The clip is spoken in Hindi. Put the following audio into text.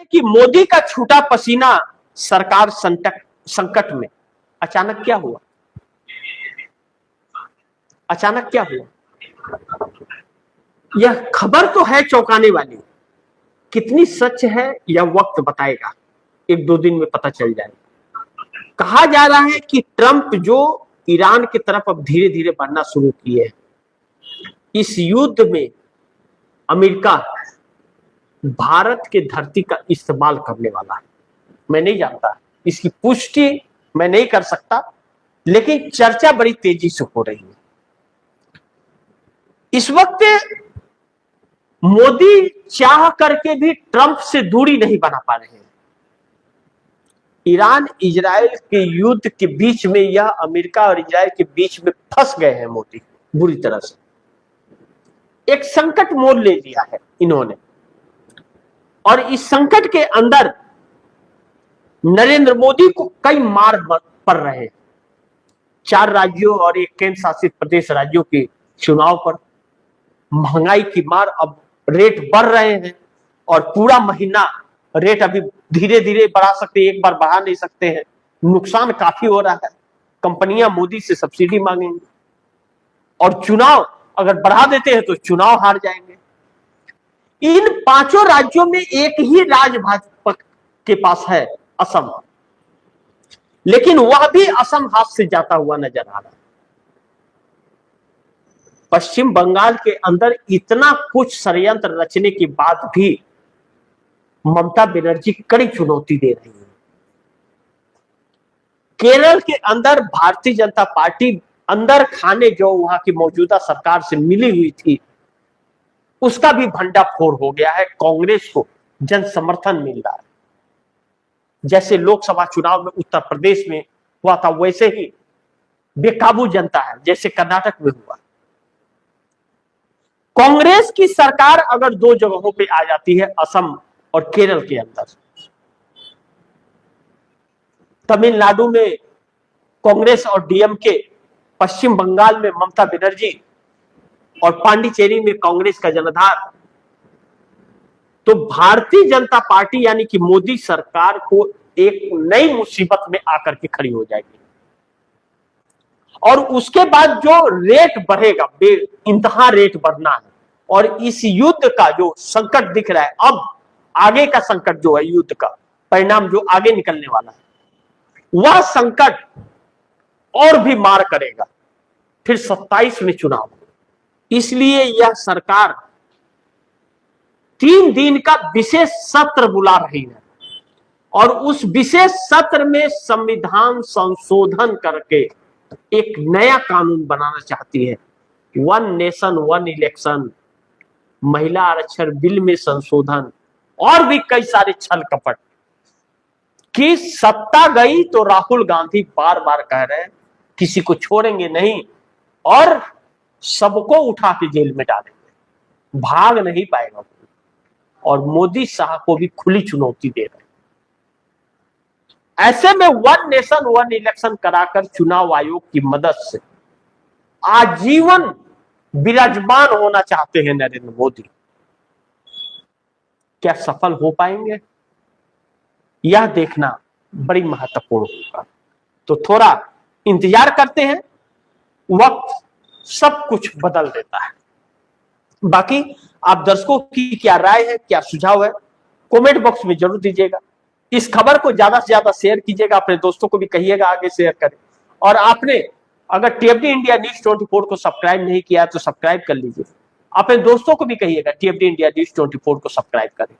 कि मोदी का छूटा पसीना, सरकार संकट में। अचानक क्या हुआ? अचानक क्या हुआ? यह खबर तो है चौंकाने वाली, कितनी सच है यह वक्त बताएगा, एक दो दिन में पता चल जाएगा। कहा जा रहा है कि ट्रंप जो ईरान की तरफ अब धीरे धीरे बढ़ना शुरू किए हैं, इस युद्ध में अमेरिका भारत के धरती का इस्तेमाल करने वाला है। मैं नहीं जानता, इसकी पुष्टि मैं नहीं कर सकता, लेकिन चर्चा बड़ी तेजी से हो रही है। इस वक्त मोदी चाह करके भी ट्रंप से दूरी नहीं बना पा रहे हैं। ईरान इजराइल के युद्ध के बीच में, यह अमेरिका और इजराइल के बीच में फंस गए हैं मोदी बुरी तरह से। एक संकट मोड़ ले लिया है इन्होंने, और इस संकट के अंदर नरेंद्र मोदी को कई मार पड़ रहे हैं। 4 राज्यों और एक केंद्र शासित प्रदेश राज्यों के चुनाव पर महंगाई की मार, अब रेट बढ़ रहे हैं और पूरा महीना रेट अभी धीरे धीरे बढ़ा सकते हैं, एक बार बढ़ा नहीं सकते हैं। नुकसान काफी हो रहा है, कंपनियां मोदी से सब्सिडी मांगेंगी और चुनाव अगर बढ़ा देते हैं तो चुनाव हार जाएंगे। इन 5 राज्यों में एक ही राज्य भाजपा के पास है, असम, लेकिन वह भी असम हाथ से जाता हुआ नजर आ रहा है। पश्चिम बंगाल के अंदर इतना कुछ षड्यंत्र रचने के बाद भी ममता बनर्जी कड़ी चुनौती दे रही है। केरल के अंदर भारतीय जनता पार्टी अंदर खाने जो वहां की मौजूदा सरकार से मिली हुई थी, उसका भी भंडाफोड़ हो गया है। कांग्रेस को जन समर्थन मिल रहा है। जैसे लोकसभा चुनाव में उत्तर प्रदेश में हुआ था, वैसे ही बेकाबू जनता है, जैसे कर्नाटक में हुआ। कांग्रेस की सरकार अगर 2 जगहों पे आ जाती है, असम और केरल के अंदर, तमिलनाडु में कांग्रेस और डीएमके, पश्चिम बंगाल में ममता बनर्जी और पांडिचेरी में कांग्रेस का जनाधार, तो भारतीय जनता पार्टी यानी कि मोदी सरकार को एक नई मुसीबत में आकर के खड़ी हो जाएगी। और उसके बाद जो रेट बढ़ेगा, बेइंतहा रेट बढ़ना है, और इस युद्ध का जो संकट दिख रहा है, अब आगे का संकट जो है, युद्ध का परिणाम जो आगे निकलने वाला है, वह संकट और भी मार करेगा। फिर 27 में चुनाव, इसलिए यह सरकार 3 दिन का विशेष सत्र बुला रही है, और उस विशेष सत्र में संविधान संशोधन करके एक नया कानून बनाना चाहती है। 1 नेशन 1 इलेक्शन, महिला आरक्षण बिल में संशोधन, और भी कई सारे छल कपट। कि सत्ता गई तो राहुल गांधी बार बार कह रहे हैं किसी को छोड़ेंगे नहीं और सबको उठा के जेल में डालेंगे, भाग नहीं पाएगा। और मोदी शाह को भी खुली चुनौती दे रहे हैं। ऐसे में 1 नेशन 1 इलेक्शन कराकर चुनाव आयोग की मदद से आजीवन विराजमान होना चाहते हैं नरेंद्र मोदी। क्या सफल हो पाएंगे, यह देखना बड़ी महत्वपूर्ण होगा। तो थोड़ा इंतजार करते हैं, वक्त सब कुछ बदल देता है। बाकी आप दर्शकों की क्या राय है, क्या सुझाव है, कमेंट बॉक्स में जरूर दीजिएगा। इस खबर को ज्यादा से ज्यादा शेयर कीजिएगा, अपने दोस्तों को भी कहिएगा आगे शेयर करें। और आपने अगर टीएफडी इंडिया न्यूज 24 को सब्सक्राइब नहीं किया तो सब्सक्राइब कर लीजिए। अपने दोस्तों को भी कहिएगा टीएफडी इंडिया न्यूज 24 को सब्सक्राइब करें।